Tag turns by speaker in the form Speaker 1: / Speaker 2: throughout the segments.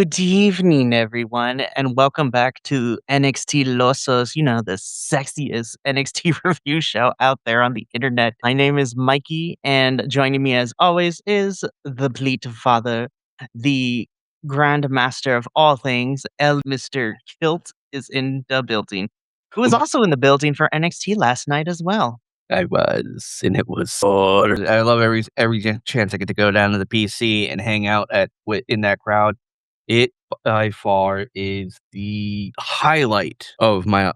Speaker 1: Good evening, everyone, and welcome back to NXT Losos, the sexiest NXT review show out there on the internet. My name is Mikey, and joining me as always is the Bleat Father, the Grand Master of all things, Mr. Kilt is in the building, who was also in the building for NXT last night as well.
Speaker 2: I was, and it was fun. I love every chance I get to go down to the PC and hang out in that crowd. It by far is the highlight of my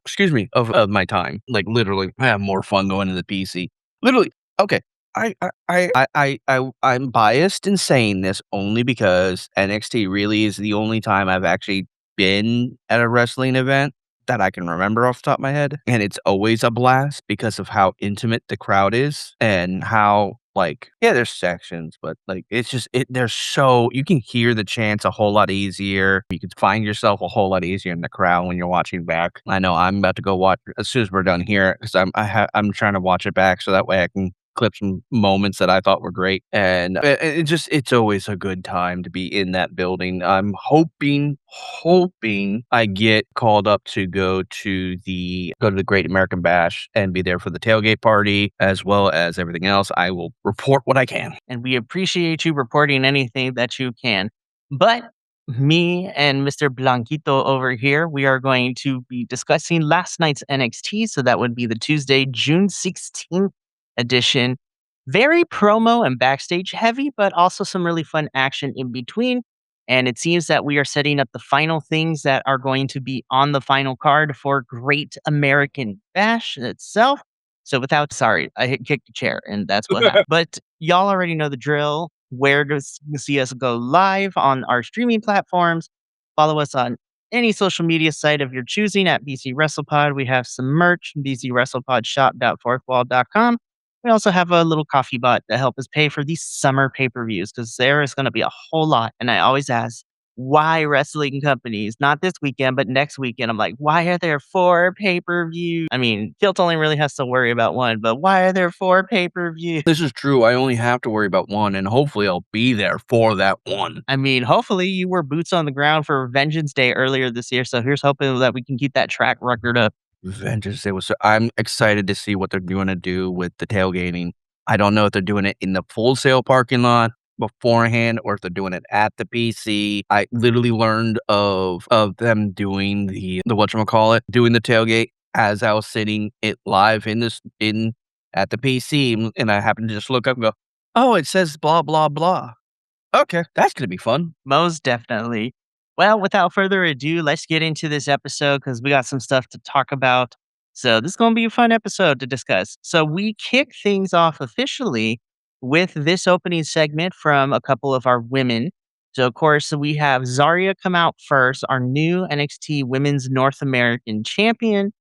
Speaker 2: time. Like literally, I have more fun going to the PC. Literally, okay. I'm biased in saying this only because NXT really is the only time I've actually been at a wrestling event that I can remember off the top of my head. And it's always a blast because of how intimate the crowd is and how, there's sections, but you can hear the chants a whole lot easier. You can find yourself a whole lot easier in the crowd when you're watching back. I know I'm about to go watch as soon as we're done here because I'm trying to watch it back so that way I can clip some moments that I thought were great. And it's always a good time to be in that building. I'm hoping I get called up to go to the Great American Bash and be there for the tailgate party as well as everything else. I will report what I can.
Speaker 1: And we appreciate you reporting anything that you can. But me and Mr. Blanquito over here, we are going to be discussing last night's NXT. So that would be the Tuesday, June 16th edition. Very promo and backstage heavy, but also some really fun action in between. And it seems that we are setting up the final things that are going to be on the final card for Great American Bash itself. So sorry, I kicked the chair and that's what happened. But y'all already know the drill. Where to see us go live on our streaming platforms. Follow us on any social media site of your choosing at BC WrestlePod. We have some merch, bcwrestlepodshop.fourthwall.com. We also have a little coffee bot to help us pay for these summer pay-per-views because there is going to be a whole lot. And I always ask, why wrestling companies? Not this weekend, but next weekend. I'm like, why are there 4 pay-per-views? I mean, Kilt only really has to worry about one, but why are there 4 pay-per-views?
Speaker 2: This is true. I only have to worry about one, and hopefully I'll be there for that one.
Speaker 1: I mean, hopefully you were boots on the ground for Vengeance Day earlier this year, so here's hoping that we can keep that track record up.
Speaker 2: Vengeance Day I'm excited to see what they're going to do with the tailgating. I don't know if they're doing it in the Full Sail parking lot beforehand or if they're doing it at the PC. I literally learned of them doing the whatchamacallit, doing the tailgate as I was sitting it live at the PC, and I happened to just look up and go, oh, it says blah blah blah. Okay, that's gonna be fun.
Speaker 1: Most definitely. Well, without further ado, let's get into this episode because we got some stuff to talk about. So this is going to be a fun episode to discuss. So we kick things off officially with this opening segment from a couple of our women. So of course we have Zarya come out first, our new NXT Women's North American Champion,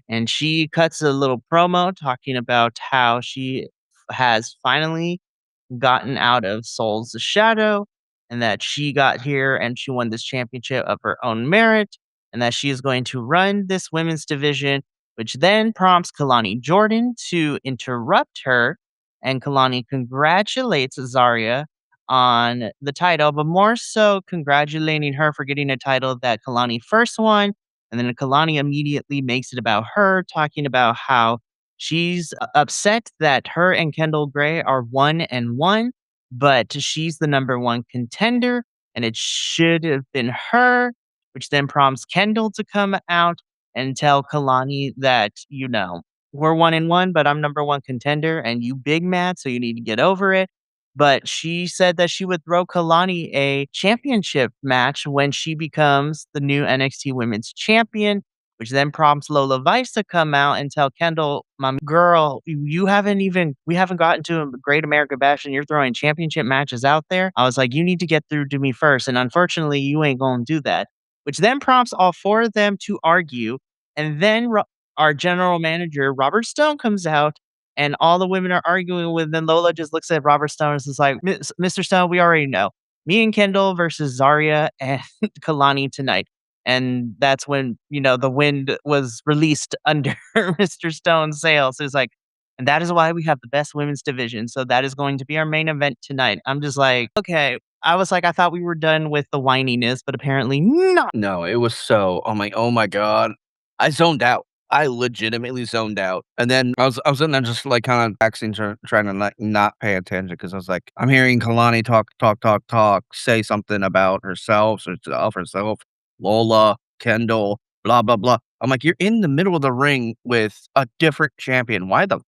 Speaker 1: and she cuts a little promo talking about how she has finally gotten out of Soul's shadow and that she got here and she won this championship of her own merit and that she is going to run this women's division, which then prompts Kalani Jordan to interrupt her. And Kalani congratulates Zarya on the title, but more so congratulating her for getting a title that Kalani first won. And then Kalani immediately makes it about her, talking about how she's upset that her and Kendall Gray are 1-1, but she's the number 1 contender, and it should have been her, which then prompts Kendall to come out and tell Kalani that, we're 1-1, but I'm number 1 contender, and you big mad, so you need to get over it. But she said that she would throw Kalani a championship match when she becomes the new NXT Women's Champion, which then prompts Lola Vice to come out and tell Kendall, my girl, we haven't gotten to a Great America Bash and you're throwing championship matches out there. I was like, you need to get through to me first. And unfortunately, you ain't going to do that, which then prompts all 4 of them to argue. And then our general manager, Robert Stone, comes out and all the women are arguing with. Then Lola just looks at Robert Stone and is like, Mr. Stone, we already know. Me and Kendall versus Zarya and Kalani tonight. And that's when, the wind was released under Mr. Stone's sails. So it's like, and that is why we have the best women's division. So that is going to be our main event tonight. I'm just like, okay, I was like, I thought we were done with the whininess, but apparently not.
Speaker 2: No, it was so I'm like, "Oh my god." I zoned out. I legitimately zoned out, and then I was sitting there just, like, kinda axing trying to, like, not pay attention because I was like, I'm hearing Kalani talk, talk, talk, talk, say something about herself, Lola, Kendall, blah, blah, blah. I'm like, "You're in the middle of the ring with a different champion. Why the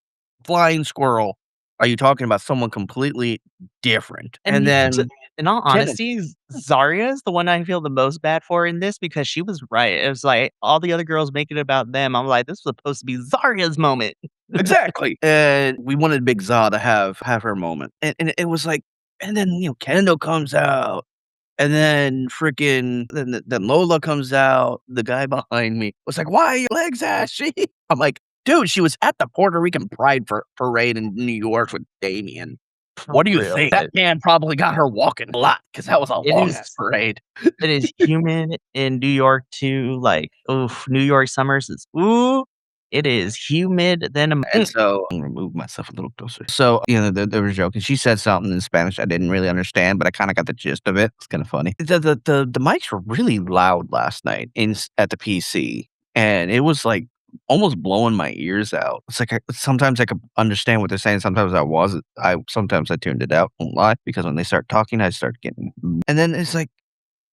Speaker 2: flying squirrel are you talking about someone completely different?"
Speaker 1: And
Speaker 2: And
Speaker 1: you to
Speaker 2: then
Speaker 1: in all
Speaker 2: Ken
Speaker 1: honesty, Zarya is the one I feel the most bad for in this because she was right. It was like all the other girls make it about them. I'm like, this was supposed to be Zarya's moment.
Speaker 2: Exactly, and we wanted Big Za to have her moment, and it was like and then, Kendall comes out, and then freaking then Lola comes out, the guy behind me was like, "Why are your legs ashy?" I'm like, "Dude, she was at the Puerto Rican Pride parade in New York with Damien.
Speaker 1: For
Speaker 2: What do you
Speaker 1: real.
Speaker 2: think? That man probably got her walking a lot because that was a
Speaker 1: It is
Speaker 2: long-ass parade."
Speaker 1: it is humid in New York too. Like, oof, New York summers is it is humid then
Speaker 2: And so I'm gonna move myself a little closer. So, they were joking. She said something in Spanish I didn't really understand, but I kinda got the gist of it. It's kinda funny. The mics were really loud last night at the PC, and it was, like, almost blowing my ears out. It's like sometimes I could understand what they're saying, sometimes I wasn't. Sometimes I tuned it out, won't lie, because when they start talking, I start getting and then it's like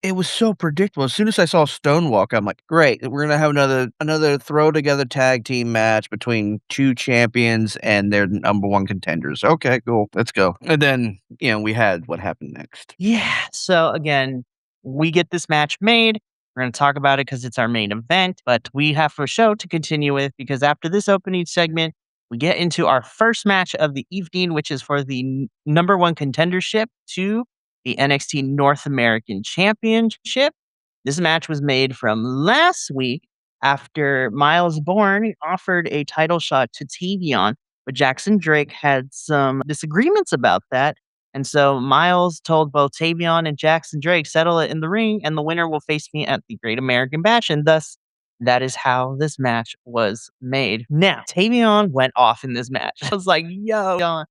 Speaker 2: it was so predictable. As soon as I saw Stonewalk, I'm like, "Great, we're gonna have another throw together tag team match between 2 champions and their number 1 contenders. Okay, cool, let's go." And then, we had what happened next.
Speaker 1: Yeah. So again, we get this match made. We're going to talk about it because it's our main event, but we have a show to continue with because after this opening segment, we get into our first match of the evening, which is for the number one contendership to the NXT North American Championship. This match was made from last week after Miles Bourne offered a title shot to Tavion, but Jackson Drake had some disagreements about that, and so Miles told both Tavion and Jackson Drake, settle it in the ring, and the winner will face me at the Great American Bash. And thus, that is how this match was made. Now, Tavion went off in this match. I was like, yo,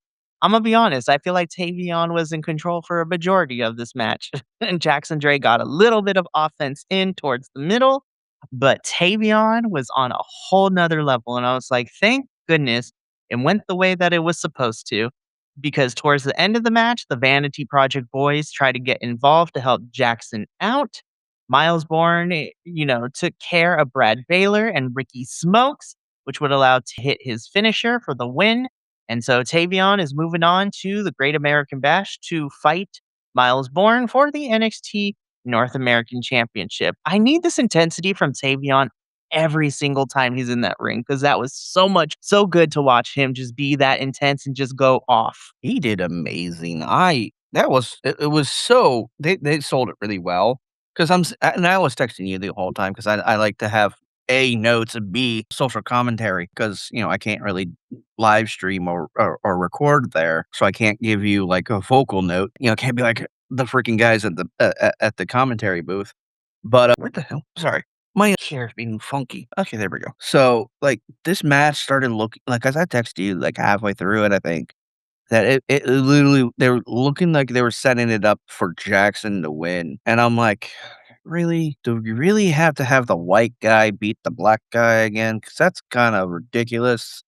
Speaker 1: I'm going to be honest. I feel like Tavion was in control for a majority of this match. And Jackson Drake got a little bit of offense in towards the middle, but Tavion was on a whole nother level. And I was like, thank goodness it went the way that it was supposed to because towards the end of the match, the Vanity Project boys try to get involved to help Jackson out. Miles Bourne, took care of Brad Baylor and Ricky Smokes, which would allow to hit his finisher for the win. And so Tavion is moving on to the Great American Bash to fight Miles Bourne for the NXT North American Championship. I need this intensity from Tavion every single time he's in that ring because that was so good to watch him just be that intense and just go off.
Speaker 2: He did amazing. I that was it was so they sold it really well because and I was texting you the whole time because I like to have A, notes, and B, social commentary because, I can't really live stream or record there, so I can't give you, like, a vocal note, can't be like the freaking guys at the commentary booth. But, what the hell? Sorry. My chair's being funky. Okay, there we go. So, like, this match started looking like, as I texted you, like, halfway through it, I think, that it literally they were looking like they were setting it up for Jackson to win, and I'm like, "Really? Do you really have to have the white guy beat the black guy again? Because that's kinda ridiculous."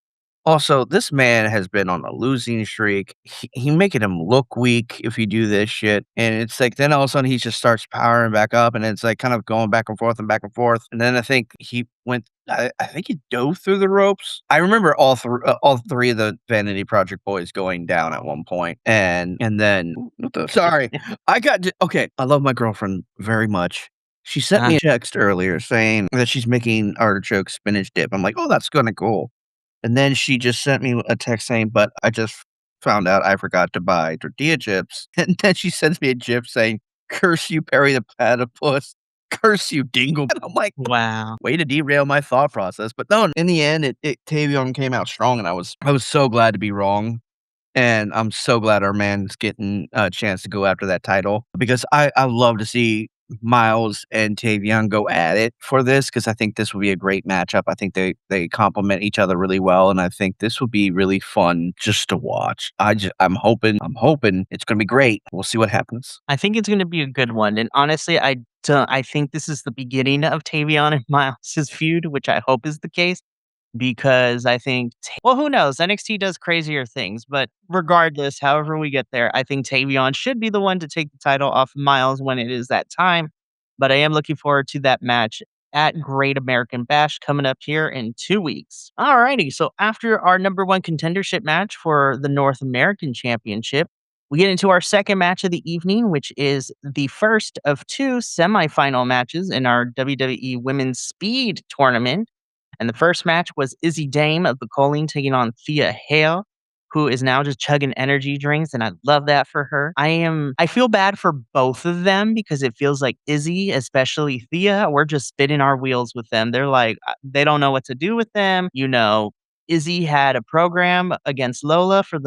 Speaker 2: Also, this man has been on a losing streak. He making him look weak if you do this shit, and it's like then all of a sudden he just starts powering back up, and it's like kind of going back and forth and back and forth. And then I think he went. I think he dove through the ropes. I remember all three of the Vanity Project boys going down at one point, and then what the sorry, okay. I love my girlfriend very much. She sent
Speaker 1: Uh,
Speaker 2: me a text earlier saying that she's making artichoke spinach dip. I'm like, oh, that's kind of cool. And then she just sent me a text saying, "But I just found out I forgot to buy tortilla chips." And then she sends me a GIF saying, "Curse you, Perry the platypus. Curse you, Dingle." And I'm like,
Speaker 1: wow.
Speaker 2: way to derail my thought process. But no, in the end, Tavion came out strong, and I was so glad to be wrong. And I'm so glad our man's getting a chance to go after that title because I love to see Miles and Tavion go at it for this because I think this will be a great matchup. I think they complement each other really well, and I think this will be really fun just to watch. I'm hoping it's gonna be great. We'll see what happens.
Speaker 1: I think it's gonna be a good one, and honestly, I think this is the beginning of Tavion and Miles' feud, which I hope is the case. Because I think well, who knows? NXT does crazier things, but regardless, however we get there, I think Tavion should be the one to take the title off of Miles when it is that time. But I am looking forward to that match at Great American Bash coming up here in 2 weeks. Alrighty, so after our number one contendership match for the North American Championship, we get into our second match of the evening, which is the first of two semifinal matches in our WWE Women's Speed Tournament. And the first match was Izzy Dame of the Colleen taking on Thea Hale, who is now just chugging energy drinks, and I love that for her. I feel bad for both of them because it feels like Izzy, especially Thea, we're just spinning our wheels with them. They're like they don't know what to do with them. Izzy had a program against Lola for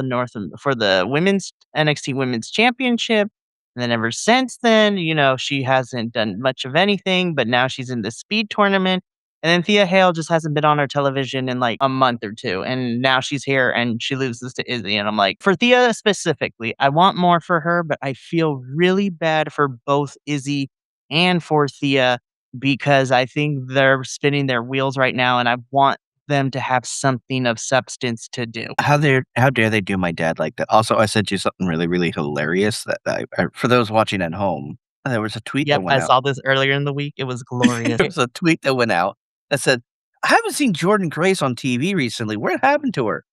Speaker 1: for the women's NXT Women's Championship. And then ever since then, she hasn't done much of anything, but now she's in the speed tournament. And then Thea Hale just hasn't been on our television in like a month or two. And now she's here and she loses to Izzy. And I'm like, for Thea specifically, I want more for her, but I feel really bad for both Izzy and for Thea because I think they're spinning their wheels right now. And I want them to have something of substance to do.
Speaker 2: How dare they do my dad like that? Also, I sent you something really, really hilarious that for those watching at home, there was a tweet that
Speaker 1: Yep,
Speaker 2: went
Speaker 1: I
Speaker 2: out.
Speaker 1: saw this earlier in the week. It was glorious.
Speaker 2: There was a tweet that went out that said, "I haven't seen Jordan Grace on TV recently. What happened to her?"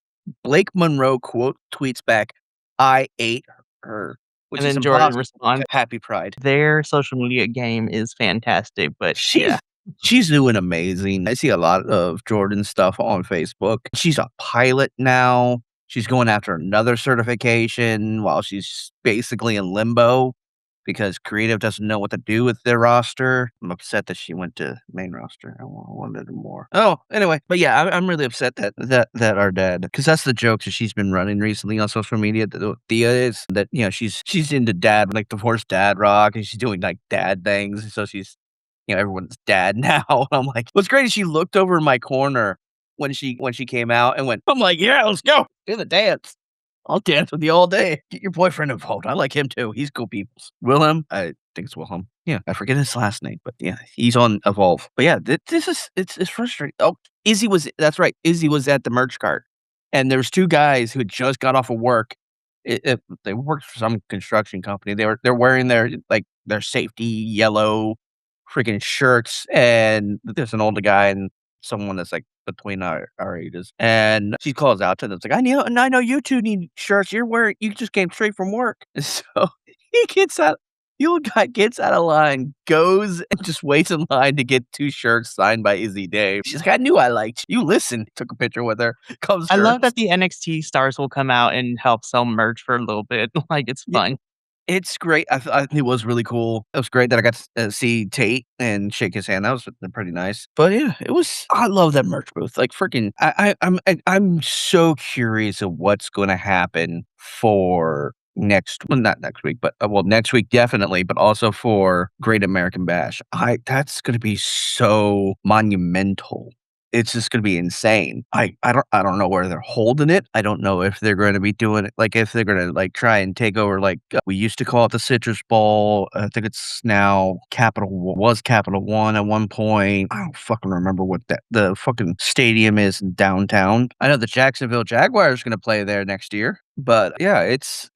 Speaker 2: Blake Monroe quote tweets back, "I ate her," which
Speaker 1: And
Speaker 2: is
Speaker 1: then Jordan
Speaker 2: impossible.
Speaker 1: responds,
Speaker 2: Happy Pride.
Speaker 1: their social media game is fantastic. But yeah,
Speaker 2: She's she's doing amazing. I see a lot of Jordan stuff on Facebook. She's a pilot now. She's going after another certification while she's basically in limbo because creative doesn't know what to do with their roster. I'm upset that she went to main roster. I wanted more. Oh, anyway, but yeah, I'm really upset that our dad, because that's the jokes that she's been running recently on social media. That Thea is that she's into dad, like divorced dad rock, and she's doing like dad things, and so she's everyone's dad now. I'm like, what's great is she looked over in my corner when she came out and went, I'm like, yeah, let's go do the dance. I'll dance with you all day. Get your boyfriend involved. I like him too. He's cool peoples. Willem, I think it's Willem. Yeah, I forget his last name, but yeah, he's on Evolve. But yeah, this is it's frustrating. Oh, Izzy was that's right. Izzy was at the merch cart, and there was two guys who had just got off of work. They worked for some construction company. They're wearing their safety yellow freaking shirts, and there's an older guy and someone that's, like, between our ages, and she calls out to them, it's like, "I know you 2 need shirts, you just came straight from work." And so he gets out the old guy gets out of line, goes and just waits in line to get 2 shirts signed by Izzy Dave. She's like, "I knew I liked you. Listen." Took a picture with her, comes
Speaker 1: I
Speaker 2: her
Speaker 1: love that the NXT stars will come out and help sell merch for a little bit. Like it's fun.
Speaker 2: It's great. It was really cool. It was great that I got to see Tate and shake his hand. That was pretty nice. But yeah, it was. I love that merch booth. Like freaking, I'm so curious of what's going to happen for next. Well, not next week, but well, next week definitely. But also for Great American Bash. That's going to be so monumental. It's just gonna be insane. I don't know where they're holding it. I don't know if they're gonna be doing it like, if they're gonna, like, try and take over, like, we used to call it the Citrus Bowl. I think it's now Capital One at one point. I don't fucking remember what the fucking stadium is in downtown. I know the Jacksonville Jaguars gonna play there next year, but yeah, it's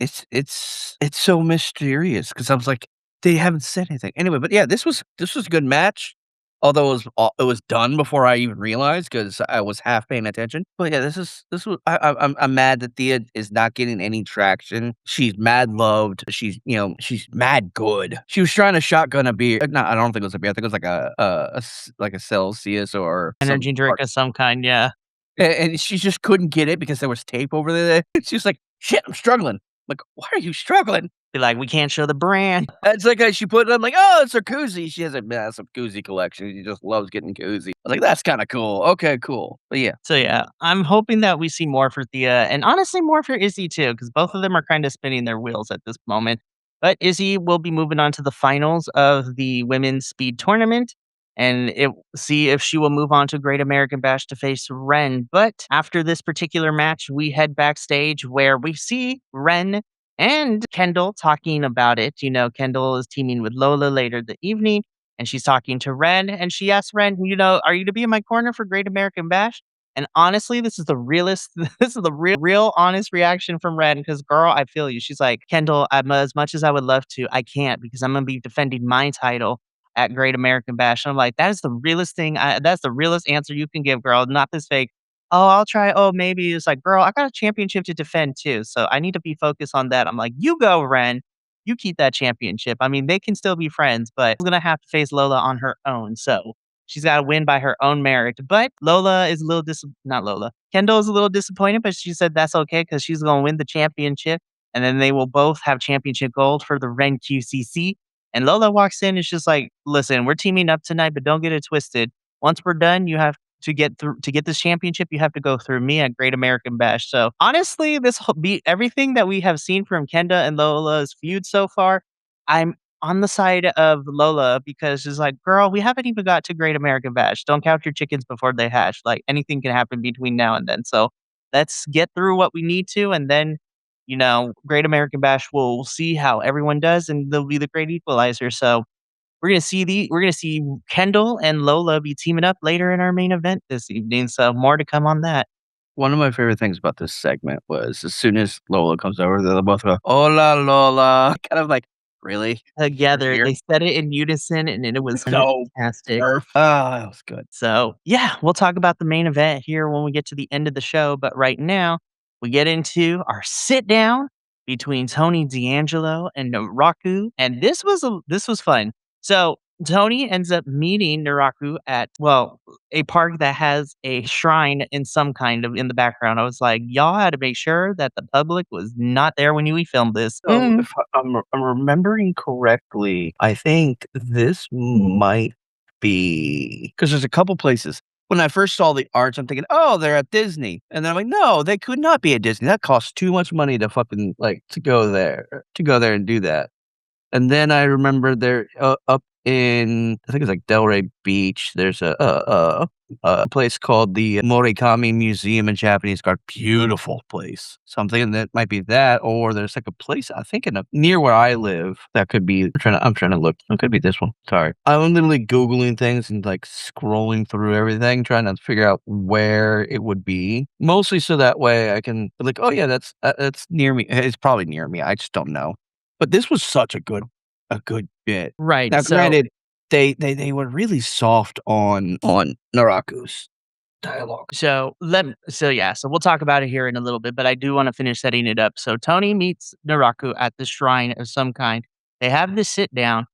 Speaker 2: so mysterious because I was like, they haven't said anything. Anyway, but yeah, this was a good match. Although it was done before I even realized because I was half paying attention. But yeah, this was I'm mad that Thea is not getting any traction. She's mad loved. She's mad good. She was trying to shotgun a beer. No, I don't think it was a beer. I think it was like like a Celsius or some
Speaker 1: Energy drink of some kind, yeah.
Speaker 2: and she just couldn't get it because there was tape over there. She was like, "Shit, I'm struggling." Like, "Why are you struggling?"
Speaker 1: Be like, we can't show the brand.
Speaker 2: It's like, she put it I'm like, "Oh, it's her koozie." She has a massive koozie collection. She just loves getting koozie. I was like, "That's kinda cool. Okay, cool." But yeah.
Speaker 1: So yeah, I'm hoping that we see more for Thea and honestly more for Izzy too, because both of them are kind of spinning their wheels at this moment. But Izzy will be moving on to the finals of the women's speed tournament and see if she will move on to Great American Bash to face Ren. But after this particular match, we head backstage where we see Ren and Kendall talking about it. Kendall is teaming with Lola later the evening, and she's talking to Ren, and she asks Ren, "Are you to be in my corner for Great American Bash?" And honestly, this is the realest, this is the real honest reaction from Ren. Because, girl, I feel you. She's like, "Kendall, as much as I would love to, I can't because I'm gonna be defending my title at Great American Bash." And I'm like, that is the realest thing. That's the realest answer you can give, girl. Not this fake. Oh, I'll try. Oh, maybe. It's like, girl, I got a championship to defend too, so I need to be focused on that. I'm like, you go, Ren. You keep that championship. I mean, they can still be friends, but she's gonna have to face Lola on her own. So she's got to win by her own merit. But Lola is a little not Lola. Kendall is a little disappointed, but she said that's okay because she's going to win the championship. And then they will both have championship gold for the Ren QCC. And Lola walks in and is just like, "Listen, we're teaming up tonight, but don't get it twisted. Once we're done, you have to get this championship, you have to go through me at Great American Bash." So honestly, this whole be everything that we have seen from Kenda and Lola's feud so far, I'm on the side of Lola because she's like, "Girl, we haven't even got to Great American Bash. Don't count your chickens before they hatch. Like anything can happen between now and then. So let's get through what we need to, and then, Great American Bash, we'll see how everyone does, and they'll be the great equalizer." So we're gonna see Kendall and Lola be teaming up later in our main event this evening. So more to come on that.
Speaker 2: One of my favorite things about this segment was as soon as Lola comes over, they'll both go, "Hola, Lola." Kind of like, "Really? You're
Speaker 1: Together,
Speaker 2: here?"
Speaker 1: they said it in unison, and it was
Speaker 2: So
Speaker 1: fantastic.
Speaker 2: that was good.
Speaker 1: So, yeah, we'll talk about the main event here when we get to the end of the show. But right now, we get into our sit down between Tony D'Angelo and Naraku, and this was fun. So Tony ends up meeting Naraku at, well, a park that has a shrine in some kind of in the background. I was like, y'all had to make sure that the public was not there when we filmed this.
Speaker 2: So if I'm remembering correctly, I think this might be because there's a couple places. When I first saw the arts, I'm thinking, "Oh, they're at Disney." And then I'm like, "No, they could not be at Disney. That costs too much money to fucking, like, to go there and do that." And then I remember they're, up in I think it's like Delray Beach, there's a place called the Morikami Museum in Japanese Art, beautiful place. So I'm thinking that might be that, or there's like a place I think near where I live that could be I'm trying to look. It could be this one, sorry. I'm literally Googling things and, like, scrolling through everything, trying to figure out where it would be, mostly so that way I can be like, "Oh, yeah, that's near me." It's probably near me, I just don't know. But this was such a good bit.
Speaker 1: Right.
Speaker 2: Now
Speaker 1: So
Speaker 2: granted, they were really soft on Naraku's dialogue.
Speaker 1: so we'll talk about it here in a little bit, but I do want to finish setting it up. So Tony meets Naraku at the shrine of some kind. They have this sit down,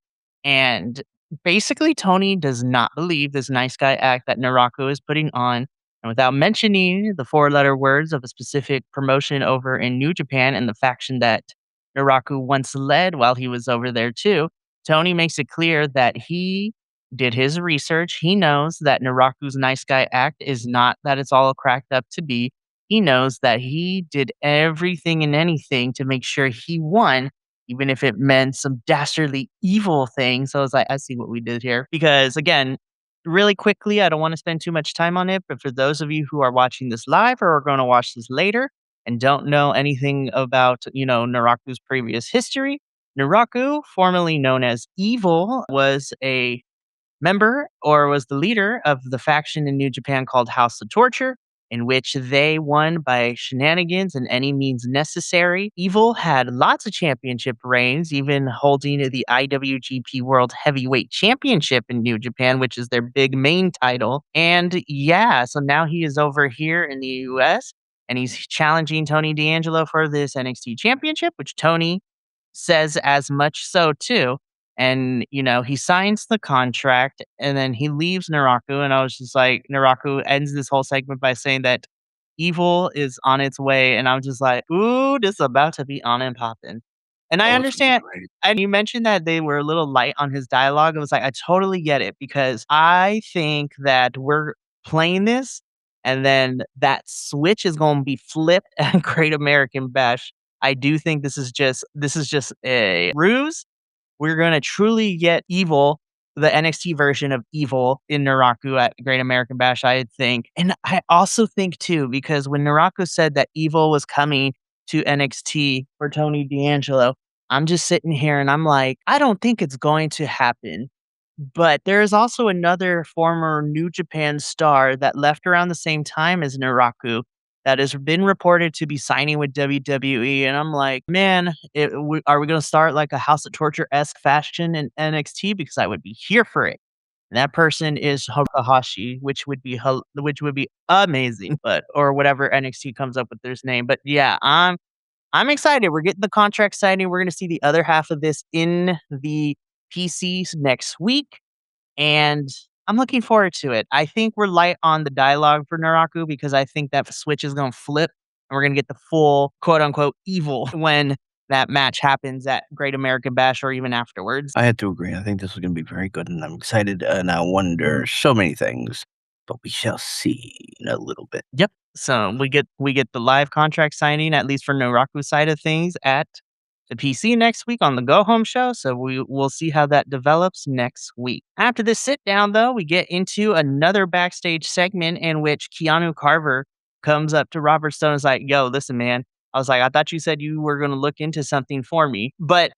Speaker 1: and basically Tony does not believe this nice guy act that Naraku is putting on. And without mentioning the four-letter words of a specific promotion over in New Japan and the faction that Naraku once led while he was over there too, Tony makes it clear that he did his research. He knows that Naraku's nice guy act is not that it's all cracked up to be. He knows that he did everything and anything to make sure he won, even if it meant some dastardly evil thing. So I was like, I see what we did here. Because again, really quickly, I don't want to spend too much time on it, but for those of you who are watching this live or are going to watch this later and don't know anything about, Naraku's previous history, Naraku, formerly known as Evil, was a member or was the leader of the faction in New Japan called House of Torture, in which they won by shenanigans and any means necessary. Evil had lots of championship reigns, even holding the IWGP World Heavyweight Championship in New Japan, which is their big main title. And yeah, so now he is over here in the US and he's challenging Tony D'Angelo for this NXT Championship, which Tony says as much so too. And, he signs the contract and then he leaves Naraku. And I was just like, Naraku ends this whole segment by saying that evil is on its way. And I'm just like, ooh, this is about to be on and popping. And I
Speaker 2: Oh, it's gonna be
Speaker 1: understand.
Speaker 2: great.
Speaker 1: And you mentioned that they were a little light on his dialogue. I was like, I totally get it because I think that we're playing this and then that switch is going to be flipped at Great American Bash. I do think this is just a ruse. We're gonna truly get Evil, the NXT version of Evil in Naraku at Great American Bash, I think. And I also think too, because when Naraku said that Evil was coming to NXT for Tony D'Angelo, I'm just sitting here and I'm like, I don't think it's going to happen. But there is also another former New Japan star that left around the same time as Naraku that has been reported to be signing with WWE, and I'm like, "Man, are we gonna start like a House of Torture-esque fashion in NXT? Because I would be here for it." And that person is Takahashi, which would be amazing, but or whatever NXT comes up with their name. But yeah, I'm excited. We're getting the contract signing. We're gonna see the other half of this in the PCs next week. And I'm looking forward to it. I think we're light on the dialogue for Naraku because I think that switch is gonna flip and we're gonna get the full quote unquote evil when that match happens at Great American Bash or even afterwards.
Speaker 2: I had to agree. I think this is gonna be very good, and I'm excited, and I wonder so many things, but we shall see in a little bit.
Speaker 1: Yep. So we get the live contract signing, at least for Naraku's side of things, at the PC next week on the Go Home show. So we'll see how that develops next week. After this sit down, though, we get into another backstage segment in which Keanu Carver comes up to Robert Stone and is like, "Yo, listen, man." I was like, "I thought you said you were going to look into something for me," but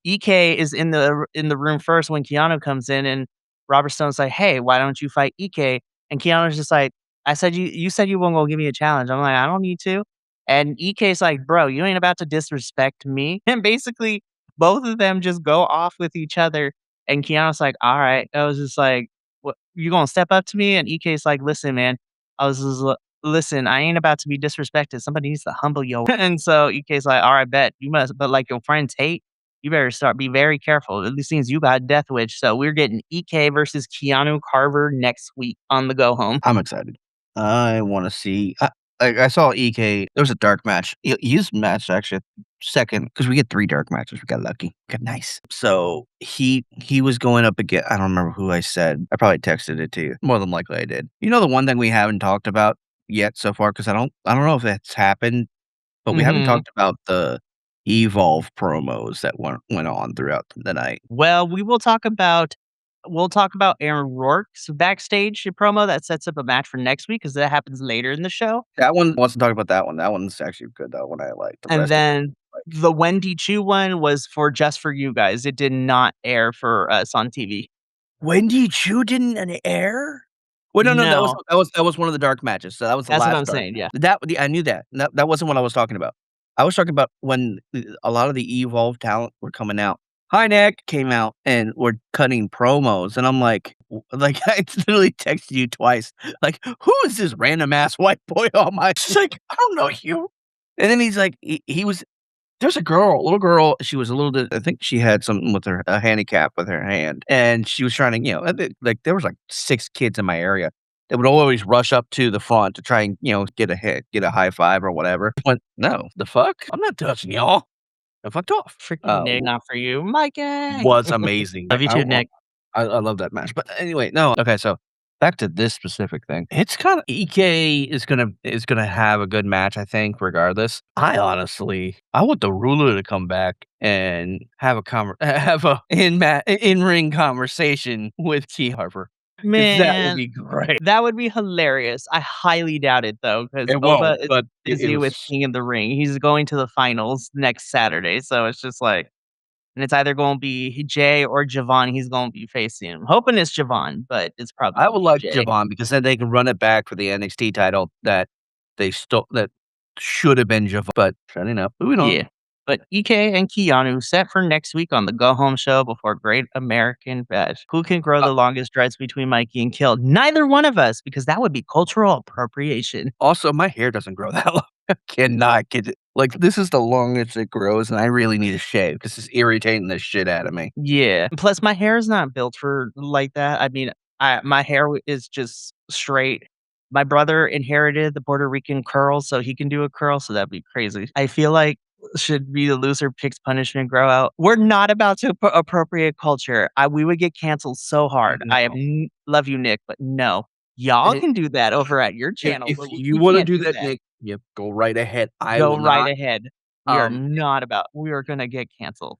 Speaker 1: EK is in the room first when Keanu comes in, and Robert Stone's like, "Hey, why don't you fight EK?" And Keanu's just like, I said, "You said you weren't gonna give me a challenge." I'm like, "I don't need to." And EK's like, "Bro, you ain't about to disrespect me." And basically, both of them just go off with each other. And Keanu's like, "Alright." I was just like, "What, you gonna step up to me?" And EK's like, "Listen, man." I was just "Listen, I ain't about to be disrespected. Somebody needs to humble yo." And so EK's like, "Alright, bet. You must, but like your friends hate, you better be very careful. It seems you got Death Wish." So we're getting EK versus Keanu Carver next week on the Go Home.
Speaker 2: I'm excited. I wanna see I saw EK there was a dark match. His match actually second because we get 3 dark matches, we got lucky. Got nice. So, he was going up again I don't remember who I said. I probably texted it to you. More than likely I did. You know the one thing we haven't talked about yet so far, because I don't know if it's happened, but we haven't
Speaker 1: Mhm.
Speaker 2: talked about the Evolve promos that went on throughout the night.
Speaker 1: Well, we'll talk about Aaron Rourke's backstage promo that sets up a match for next week because that happens later in the show.
Speaker 2: That one wants to talk about that one. That one's actually good, that one I like. The
Speaker 1: And
Speaker 2: rest of it,
Speaker 1: then
Speaker 2: like
Speaker 1: the Wendy Chu one was for just for you guys. It did not air for us on TV.
Speaker 2: Wendy Chu didn't air? Wait, no, that was
Speaker 1: No,
Speaker 2: one of the dark matches, so that was the
Speaker 1: that's what
Speaker 2: last
Speaker 1: I'm
Speaker 2: dark
Speaker 1: saying,
Speaker 2: match.
Speaker 1: yeah.
Speaker 2: I knew that. That wasn't what I was talking about. I was talking about when a lot of the Evolve talent were coming out. Hi, Nick came out and were cutting promos, and I'm like, like, I literally texted you twice, like, "Who is this random ass white boy on my" she's like, "I don't know you." And then he's like, he was there's a little girl, she was a little bit I think she had something with her a handicap with her hand, and she was trying to, like, there was, like, 6 kids in my area that would always rush up to the front to try and, get a hit, get a high five or whatever. Went, "No, the fuck? I'm not touching y'all." I fucked off.
Speaker 1: Freaking Nick, not for you. My gang.
Speaker 2: Was amazing.
Speaker 1: Love you too, Nick.
Speaker 2: I love that match, but anyway, no, okay, so back to this specific thing. It's kinda EK is gonna have a good match, I think, regardless. I want the ruler to come back and have a have a in-ring conversation with Key Harper, 'cause that would
Speaker 1: Man,
Speaker 2: be great.
Speaker 1: that would be hilarious. I highly doubt it though, because
Speaker 2: It won't,
Speaker 1: Oba is
Speaker 2: but it
Speaker 1: busy with
Speaker 2: was
Speaker 1: King of the Ring. He's going to the finals next Saturday, so it's just like, and it's either gonna be Jay or Javon he's gonna be facing. I'm hoping it's Javon, but it's probably
Speaker 2: I
Speaker 1: gonna
Speaker 2: would
Speaker 1: be
Speaker 2: like
Speaker 1: Jay.
Speaker 2: Javon because then they can run it back for the NXT title that should have been Javon, but setting up. Moving on.
Speaker 1: Yeah. But EK and Keanu set for next week on the Go Home show before Great American Bash. Who can grow
Speaker 2: Uh,
Speaker 1: the longest dreads between Mikey and Kill? Neither one of us, because that would be cultural appropriation.
Speaker 2: Also, my hair doesn't grow that long. I cannot get it. Like, this is the longest it grows, and I really need a shave because it's irritating the shit out of me.
Speaker 1: Yeah. Plus, my hair is not built for like that. I mean, my hair is just straight. My brother inherited the Puerto Rican curl, so he can do a curl, so that'd be crazy. I feel like should be the loser picks punishment grow out. We're not about to appropriate culture. We would get canceled so hard. I have
Speaker 2: No.
Speaker 1: love you, Nick, but no, y'all
Speaker 2: Eh,
Speaker 1: can do that over at your channel,
Speaker 2: if
Speaker 1: but
Speaker 2: you
Speaker 1: we
Speaker 2: wanna
Speaker 1: can't
Speaker 2: do
Speaker 1: do
Speaker 2: that,
Speaker 1: that.
Speaker 2: Nick, you go right ahead. I
Speaker 1: Go
Speaker 2: will
Speaker 1: right
Speaker 2: not
Speaker 1: ahead.
Speaker 2: Um,
Speaker 1: We are gonna get canceled.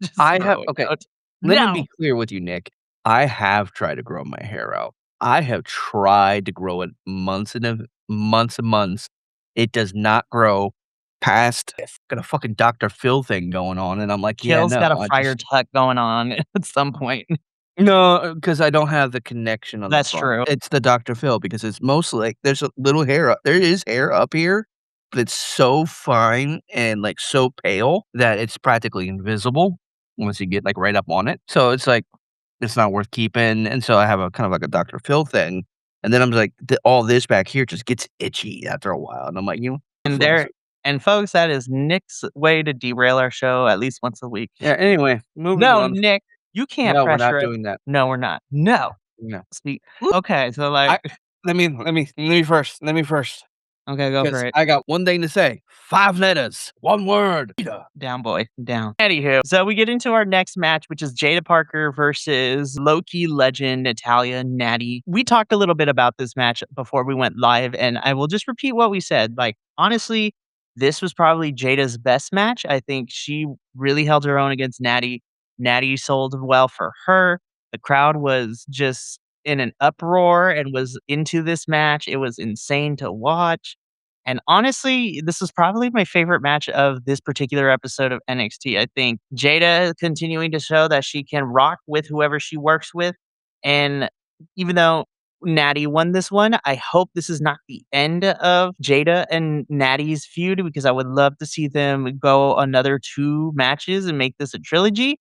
Speaker 1: Just
Speaker 2: I have
Speaker 1: throwing
Speaker 2: okay,
Speaker 1: out.
Speaker 2: let me
Speaker 1: No!
Speaker 2: be clear with you, Nick. I have tried to grow my hair out. I have tried to grow it months and months. It does not grow past got a fucking Dr. Phil thing going on, and I'm like, "Yeah,
Speaker 1: Kale's
Speaker 2: no,
Speaker 1: got a
Speaker 2: I
Speaker 1: Friar
Speaker 2: just."
Speaker 1: Tuck going on at some point.
Speaker 2: No, because I don't have the connection on the
Speaker 1: That's
Speaker 2: front.
Speaker 1: true.
Speaker 2: It's the Dr. Phil because it's mostly like there's a little hair up there is hair up here, but it's so fine and, like, so pale that it's practically invisible once you get, like, right up on it. So it's like, it's not worth keeping, and so I have a kind of like a Dr. Phil thing, and then I'm like, all this back here just gets itchy after a while, and I'm like, "You know,
Speaker 1: And
Speaker 2: just let me
Speaker 1: there and folks, that is Nick's way to derail our show at least once a week.
Speaker 2: Yeah, anyway, moving
Speaker 1: No,
Speaker 2: on.
Speaker 1: Nick, you can't
Speaker 2: No, we're not
Speaker 1: pressure us.
Speaker 2: doing that.
Speaker 1: No, we're not. No.
Speaker 2: No.
Speaker 1: Speak okay, so, like
Speaker 2: I let me first.
Speaker 1: okay, go for
Speaker 2: 'Cause
Speaker 1: it.
Speaker 2: I got one thing to say. 5 letters, 1 word. Cheetah.
Speaker 1: Down, boy, down. Anywho, so we get into our next match, which is Jada Parker versus Loki legend Natalia Natty. We talked a little bit about this match before we went live, and I will just repeat what we said. Like, honestly, this was probably Jada's best match. I think she really held her own against Natty. Natty sold well for her. The crowd was just in an uproar and was into this match. It was insane to watch. And honestly, this is probably my favorite match of this particular episode of NXT. I think Jada continuing to show that she can rock with whoever she works with. And even though Natty won this one, I hope this is not the end of Jada and Natty's feud because I would love to see them go another 2 matches and make this a trilogy.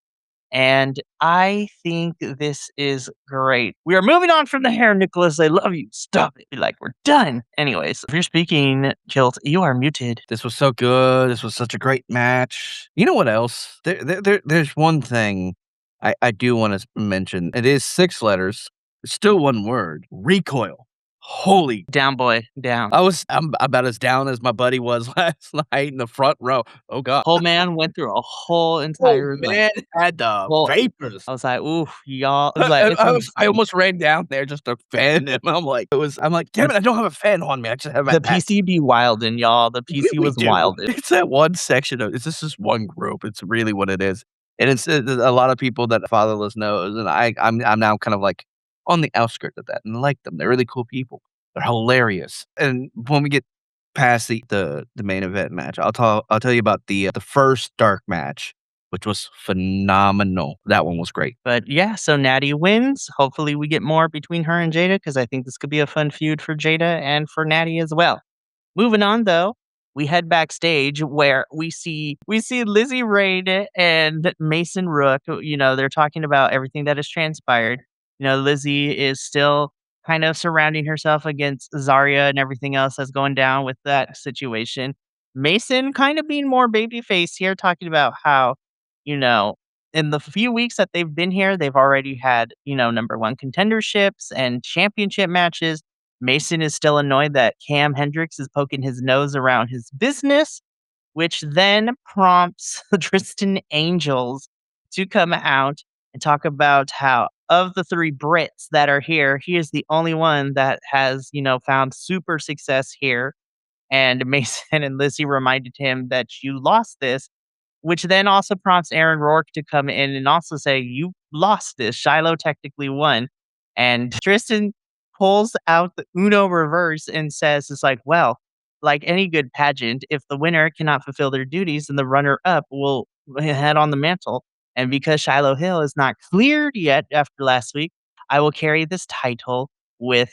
Speaker 1: And I think this is great. We are moving on from the hair, Nicholas. I love you. Stop it. Be like, we're done. Anyways, if you're speaking, Kilt, you are muted.
Speaker 2: This was so good. This was such a great match. You know what else? There's one thing I do wanna mention. It is 6 letters. It's still 1 word. Recoil. Holy
Speaker 1: Down, boy. Down.
Speaker 2: I'm about as down as my buddy was last night in the front row. Oh god.
Speaker 1: Whole man went through a whole
Speaker 2: Oh,
Speaker 1: entire like
Speaker 2: man had the
Speaker 1: well,
Speaker 2: vapors.
Speaker 1: I was like, oof, y'all. I was like, it's
Speaker 2: I
Speaker 1: insane.
Speaker 2: almost ran down there just to fan him. I'm like, "Damn
Speaker 1: The,
Speaker 2: it, I don't have a fan on me. I just have my
Speaker 1: the
Speaker 2: hat."
Speaker 1: PC be wildin', y'all. The
Speaker 2: We
Speaker 1: PC
Speaker 2: we
Speaker 1: was
Speaker 2: do.
Speaker 1: wildin'.
Speaker 2: It's that one section of it's just one group. It's really what it is. And it's, a lot of people that fatherless knows, and I'm now kind of, like, on the outskirts of that and I like them. They're really cool people. They're hilarious. And when we get past the main event match, I'll tell you about the first dark match, which was phenomenal. That one was great.
Speaker 1: But yeah, so Natty wins. Hopefully, we get more between her and Jada because I think this could be a fun feud for Jada and for Natty as well. Moving on though, we head backstage where we see Lizzie Rain and Mason Rook. You know, they're talking about everything that has transpired. You know, Lizzie is still kind of surrounding herself against Zarya and everything else that's going down with that situation. Mason kind of being more babyface here, talking about how, you know, in the few weeks that they've been here, they've already had, number one contenderships and championship matches. Mason is still annoyed that Cam Hendricks is poking his nose around his business, which then prompts Tristan Angels to come out and talk about how of the 3 Brits that are here, he is the only one that has, found super success here. And Mason and Lizzie reminded him that you lost this, which then also prompts Aaron Rourke to come in and also say, "You lost this. Shiloh technically won." And Tristan pulls out the Uno reverse and says, "It's like, well, like any good pageant, if the winner cannot fulfill their duties, then the runner up will head on the mantle. And because Shiloh Hill is not cleared yet after last week, I will carry this title with,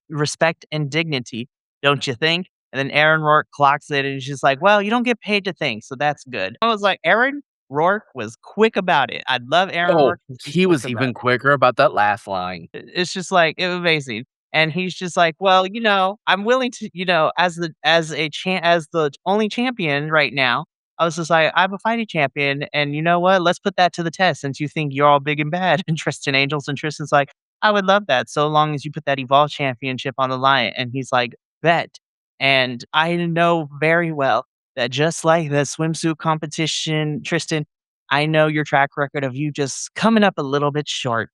Speaker 1: respect and dignity. Don't you think?" And then Aaron Rourke clocks it and she's like, "Well, you don't get paid to think, so that's good." I was like, Aaron Rourke was quick about it. I love Aaron
Speaker 2: Oh,
Speaker 1: Rourke 'cause he's
Speaker 2: he
Speaker 1: quick
Speaker 2: was
Speaker 1: about
Speaker 2: even
Speaker 1: it.
Speaker 2: quicker about that last line.
Speaker 1: It's just like, it was amazing. And he's just like, "Well, I'm willing to, as the only champion right now." I was just like, "I'm a fighting champion, and you know what? Let's put that to the test since you think you're all big and bad." And Tristan Angels and Tristan's like, "I would love that so long as you put that Evolve championship on the line." And he's like, "Bet." And I know very well that just like the swimsuit competition, Tristan, I know your track record of you just coming up a little bit short,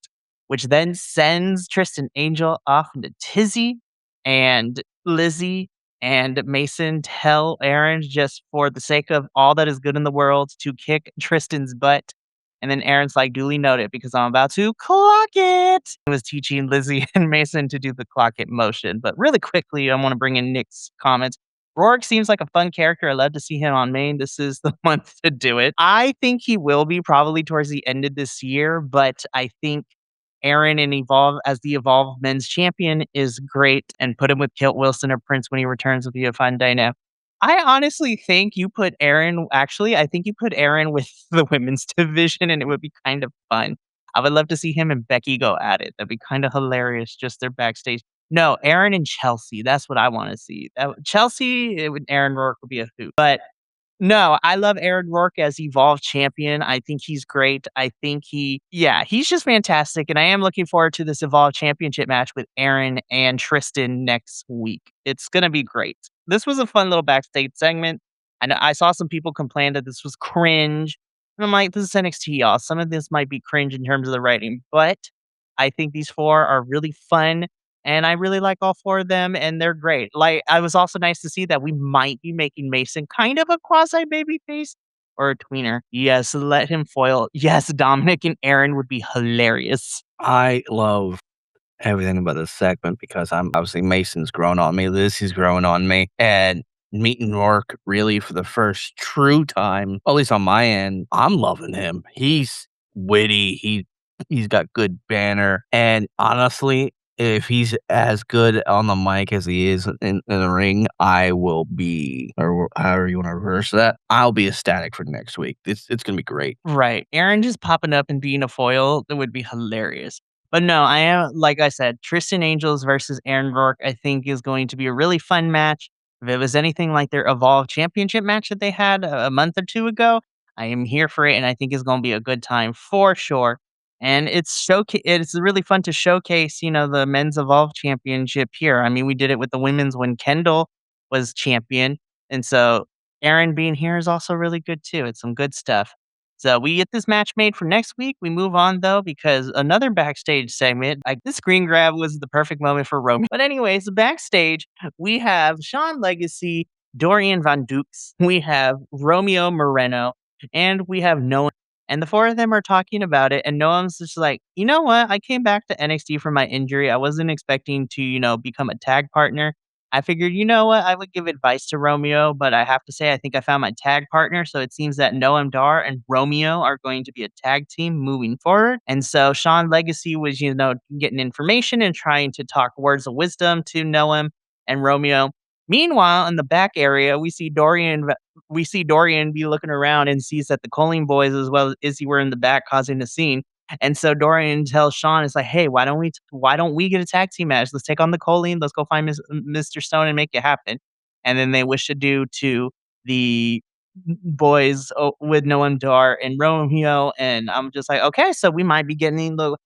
Speaker 1: which then sends Tristan Angel off into tizzy and Lizzie. And Mason tell Aaron just for the sake of all that is good in the world to kick Tristan's butt. And then Aaron's like, duly noted because I'm about to clock it. He was teaching Lizzie and Mason to do the clock it motion. But really quickly, I want to bring in Nick's comments. Rourke seems like a fun character. I love to see him on main. This is the month to do it. I think he will be probably towards the end of this year, but I think Aaron and Evolve as the Evolve Men's Champion is great, and put him with Kilt Wilson or Prince when he returns would be a fun dynamic. I honestly think you put Aaron actually, I think you put Aaron with the women's division, and it would be kind of fun. I would love to see him and Becky go at it. That'd be kind of hilarious, just their backstage. No, Aaron and Chelsea. That's what I want to see. Chelsea, Aaron Rourke would be a hoot. But no, I love Aaron Rourke as Evolve champion. I think he's great. I think he's just fantastic. And I am looking forward to this Evolve championship match with Aaron and Tristan next week. It's going to be great. This was a fun little backstage segment. And I saw some people complain that this was cringe. And I'm like, this is NXT, y'all. Some of this might be cringe in terms of the writing, but I think these four are really fun. And I really like all four of them, and they're great. Like, I was also nice to see that we might be making Mason kind of a quasi babyface or a tweener. Yes, let him foil. Yes, Dominic and Aaron would be hilarious.
Speaker 2: I love everything about this segment because I'm obviously Mason's grown on me, Lizzie's grown on me, and meeting Rourke really for the first true time, at least on my end, I'm loving him. He's witty, he's got good banner, and honestly, if he's as good on the mic as he is in the ring, I will be, or however you want to reverse that, I'll be ecstatic for next week. It's gonna be great.
Speaker 1: Right. Aaron just popping up and being a foil, that would be hilarious. But no, I am like I said, Tristan Angels versus Aaron Rourke, I think is going to be a really fun match. If it was anything like their Evolve Championship match that they had a month or two ago, I am here for it, and I think it's going to be a good time for sure. And it's really fun to showcase, the men's Evolve Championship here. I mean, we did it with the women's when Kendall was champion, and so Aaron being here is also really good too. It's some good stuff. So we get this match made for next week. We move on though because another backstage segment, like this screen grab was the perfect moment for Roman. But anyways, backstage we have Sean Legacy, Dorian Von Dukes, we have Romeo Moreno, and we have Noam. And the four of them are talking about it, and Noam's just like, you know what? I came back to NXT from my injury. I wasn't expecting to, become a tag partner. I figured, you know what? I would give advice to Romeo, but I have to say, I think I found my tag partner. So it seems that Noam Dar and Romeo are going to be a tag team moving forward. And so Sean Legacy was, getting information and trying to talk words of wisdom to Noam and Romeo. Meanwhile, in the back area, we see Dorian be looking around and sees that the Colleen boys as well as Izzy were in the back causing a scene. And so Dorian tells Sean, it's like, hey, why don't we get a tag team match? Let's take on the Colleen. Let's go find Mr. Stone and make it happen. And then they wish to do to the boys with Noam Dar and Romeo. And I'm just like, okay, so we might be getting the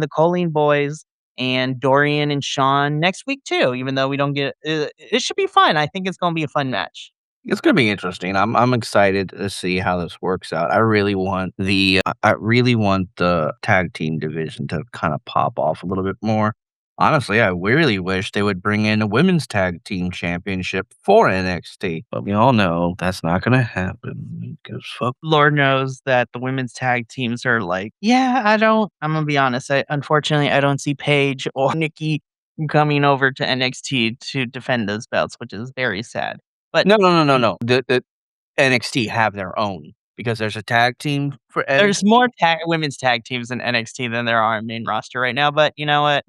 Speaker 1: Colleen boys and Dorian and Sean next week too, even though we don't get it should be fun. I think it's gonna be a fun match.
Speaker 2: It's gonna be interesting. I'm excited to see how this works out. I really want the tag team division to kind of pop off a little bit more. Honestly, I really wish they would bring in a women's tag team championship for NXT, but we all know that's not gonna happen because fuck.
Speaker 1: Lord knows that the women's tag teams are like, yeah, I'm gonna be honest. Unfortunately, I don't see Paige or Nikki coming over to NXT to defend those belts, which is very sad. But
Speaker 2: No, no, no, no, no. The NXT have their own because there's a tag team for
Speaker 1: there's
Speaker 2: NXT.
Speaker 1: more women's tag teams in NXT than there are in main roster right now. But you know what?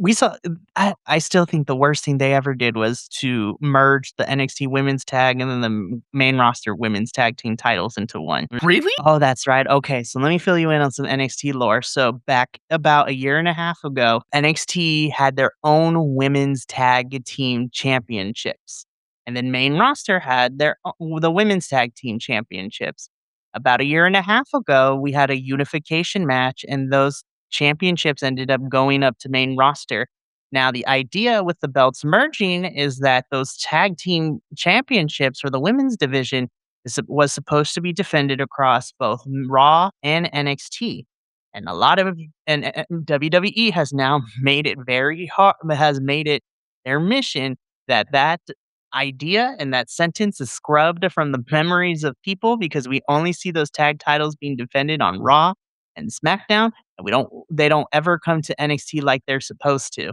Speaker 1: I still think the worst thing they ever did was to merge the NXT women's tag and then the main roster women's tag team titles into one.
Speaker 2: Really?
Speaker 1: Oh, that's right. Okay, so let me fill you in on some NXT lore. So back about a year and a half ago, NXT had their own women's tag team championships. And then main roster had the women's tag team championships. About a year and a half ago, we had a unification match, and those championships ended up going up to main roster. Now, the idea with the belts merging is that those tag team championships for the women's division was supposed to be defended across both Raw and NXT. And a lot of WWE has now made it very hard, has made it their mission that idea and that sentence is scrubbed from the memories of people because we only see those tag titles being defended on Raw and SmackDown, and they don't ever come to NXT like they're supposed to.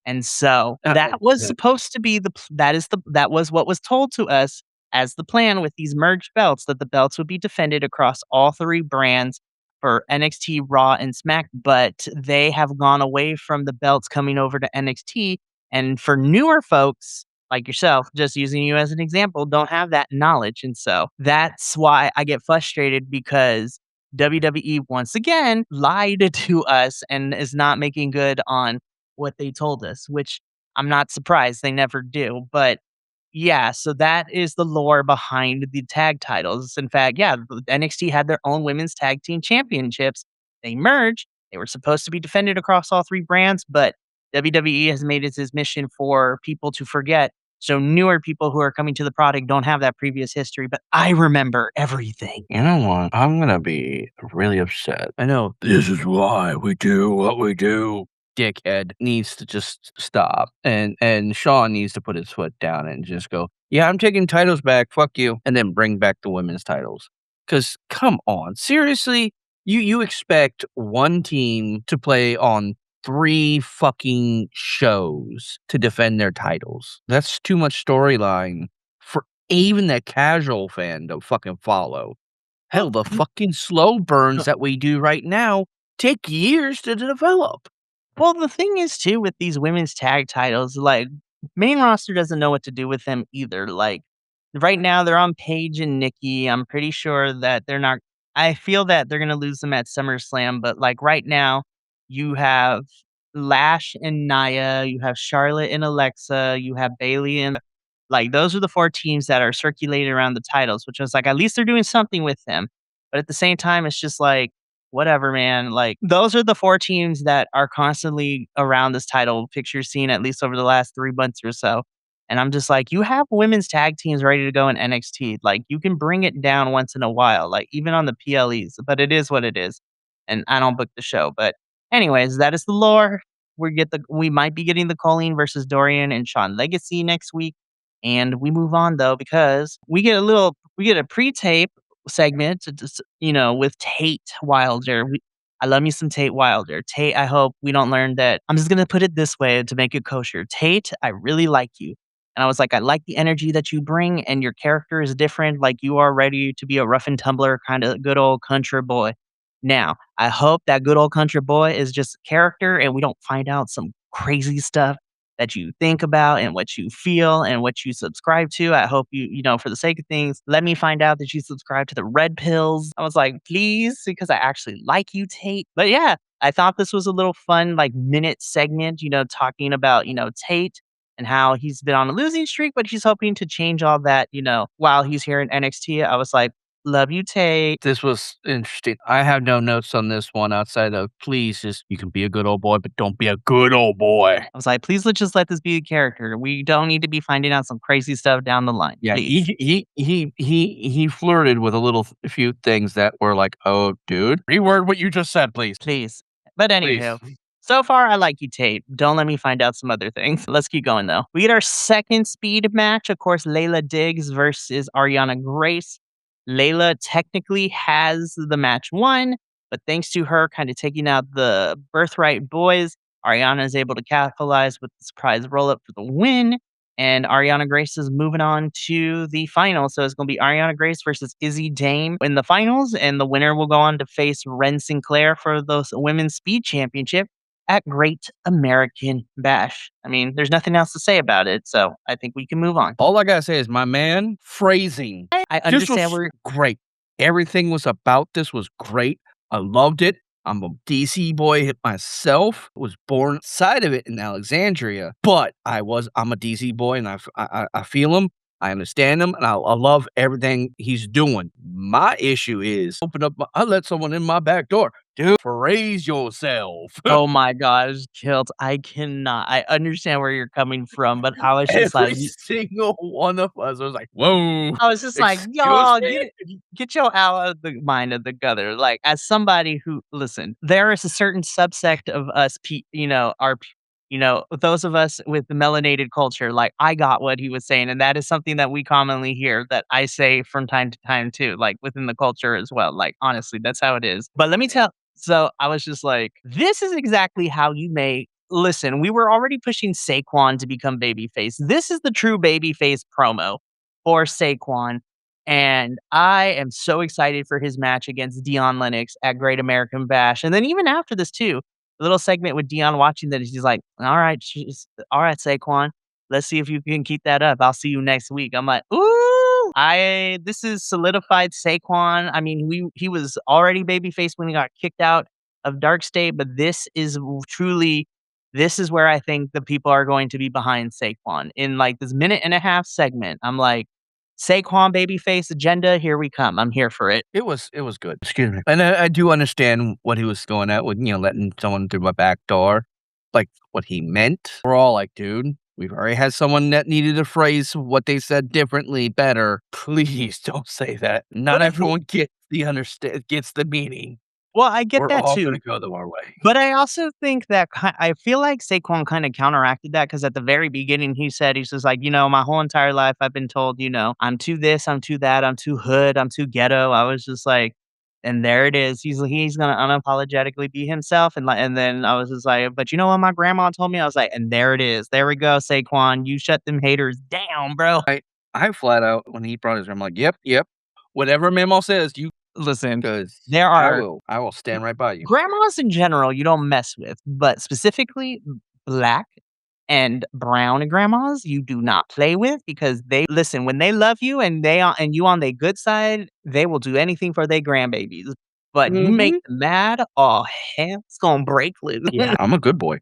Speaker 1: And so that was
Speaker 2: Yeah.
Speaker 1: supposed to be that was what was told to us as the plan with these merged belts, that the belts would be defended across all three brands for NXT, Raw, and Smack, but they have gone away from the belts coming over to NXT. And for newer folks like yourself, just using you as an example, don't have that knowledge. And so that's why I get frustrated because WWE once again lied to us and is not making good on what they told us, which I'm not surprised they never do. But yeah, so that is the lore behind the tag titles. In fact, yeah, NXT had their own women's tag team championships. They merged. They were supposed to be defended across all three brands, but WWE has made it its mission for people to forget. So newer people who are coming to the product don't have that previous history, but I remember everything.
Speaker 2: You know what? I'm gonna be really upset. I know this is why we do what we do. Dickhead needs to just stop, and Sean needs to put his foot down and just go, "Yeah, I'm taking titles back. Fuck you," and then bring back the women's titles. Cause come on, seriously, you expect one team to play on 3 fucking shows to defend their titles. That's too much storyline for even the casual fan to fucking follow.
Speaker 1: Well,
Speaker 2: Hell, the fucking slow burns that we do right now take years to develop.
Speaker 1: Well, the thing is too with these women's tag titles, like main roster doesn't know what to do with them either. Like right now they're on Paige and Nikki. I'm pretty sure that they're not I feel that they're gonna lose them at SummerSlam, but like right now you have Lash and Nia, you have Charlotte and Alexa, you have Bailey and like those are the four teams that are circulating around the titles, which was like at least they're doing something with them. But at the same time, it's just like whatever, man. Like, those are the 4 teams that are constantly around this title picture scene, at least over the last 3 months or so. And I'm just like, you have women's tag teams ready to go in NXT. Like, you can bring it down once in a while, like, even on the PLEs, but it is what it is. And I don't book the show. But, anyways, that is the lore. We might be getting the Colleen versus Dorian and Sean Legacy next week. And we move on though, because we get a pre-tape segment, with Tate Wilder. I love me some Tate Wilder. Tate, I hope we don't learn that. I'm just gonna put it this way to make it kosher. Tate, I really like you. And I was like, I like the energy that you bring, and your character is different. Like you are ready to be a rough and tumbler kind of good old country boy. Now, I hope that good old country boy is just a character and we don't find out some crazy stuff that you think about and what you feel and what you subscribe to. I hope for the sake of things, let me find out that you subscribe to the red pills. I was like, please, because I actually like you, Tate. But yeah, I thought this was a little fun, like minute segment, talking about, Tate and how he's been on a losing streak, but he's hoping to change all that, while he's here in NXT. I was like, love you, Tate.
Speaker 2: This was interesting. I have no notes on this one outside of please just you can be a good old boy, but don't be a good old boy.
Speaker 1: I was like, please let's just let this be a character. We don't need to be finding out some crazy stuff down the line.
Speaker 2: Yeah,
Speaker 1: Please.
Speaker 2: he flirted with a few things that were like, "Oh, dude, reword what you just said, please,
Speaker 1: Please. But
Speaker 2: please."
Speaker 1: anywho, so far I like you, Tate. Don't let me find out some other things. Let's keep going though. We get our second speed match. Of course, Layla Diggs versus Ariana Grace. Layla technically has the match won, but thanks to her kind of taking out the Birthright boys, Ariana is able to capitalize with the surprise roll up for the win. And Ariana Grace is moving on to the finals. So it's going to be Ariana Grace versus Izzy Dame in the finals. And the winner will go on to face Ren Sinclair for the women's speed championship at Great American Bash. I mean, there's nothing else to say about it. So I think we can move on.
Speaker 2: All I gotta say is, my man, phrasing.
Speaker 1: I
Speaker 2: This
Speaker 1: understand
Speaker 2: was
Speaker 1: where
Speaker 2: great. Everything was about this was great. I loved it. I'm a DC boy myself. Was born inside of it in Alexandria, but I'm a DC boy, and I feel him. I understand him, and I love everything he's doing. My issue is I let someone in my back door. Dude, praise yourself.
Speaker 1: oh my gosh, Kilt, I cannot. I understand where you're coming from, but I was just
Speaker 2: Every
Speaker 1: like,
Speaker 2: single one of us was like, "Whoa,
Speaker 1: I was just like,
Speaker 2: excuse
Speaker 1: "Y'all
Speaker 2: me?"
Speaker 1: get your out of the mind of the gutter." Like, as somebody who listen, there is a certain subsect of us, our those of us with the melanated culture, like, I got what he was saying, and that is something that we commonly hear that I say from time to time too, like, within the culture as well, like, honestly, that's how it is. But let me tell so I was just like, "This is exactly how you make." Listen, we were already pushing Saquon to become babyface. This is the true babyface promo for Saquon, and I am so excited for his match against Dion Lennox at Great American Bash, and then even after this too, a little segment with Dion watching that he's like, all right, Saquon, let's see if you can keep that up. I'll see you next week." I'm like, "Ooh, I this is solidified Saquon." I mean, he was already babyface when he got kicked out of Dark State, but truly this is where I think the people are going to be behind Saquon. In like this minute and a half segment, I'm like, Saquon babyface agenda, here we come. I'm here for it.
Speaker 2: It was good. Excuse me. And I do understand what he was going at with, letting someone through my back door, like, what he meant. We're all like, "Dude, we've already had someone that needed to phrase what they said differently better. Please don't say that. Not
Speaker 1: But I think
Speaker 2: everyone gets the meaning.
Speaker 1: well, I get
Speaker 2: We're
Speaker 1: that
Speaker 2: all gonna
Speaker 1: too.
Speaker 2: go our way."
Speaker 1: But I also think that I feel like Saquon kinda counteracted that because at the very beginning, he said, he's just like, "My whole entire life, I've been told, I'm too this, I'm too that, I'm too hood, I'm too ghetto." I was just like and there it is. He's gonna unapologetically be himself, and then I was just like, "But you know what my grandma told me?" I was like, "And there it is. There we go, Saquon. You shut them haters down, bro."
Speaker 2: I flat out, when he brought his, I'm like, "Yep, yep. Whatever Memo says, you
Speaker 1: Listen,
Speaker 2: 'cause
Speaker 1: there are
Speaker 2: I will stand right by you."
Speaker 1: grandmas in general you don't mess with, but specifically black and brown grandmas you do not play with because they listen, when they love you and you on their good side, they will do anything for their grandbabies. But you make
Speaker 2: Mhm.
Speaker 1: them mad, oh, hell, it's gonna break loose.
Speaker 2: Yeah, I'm a good boy.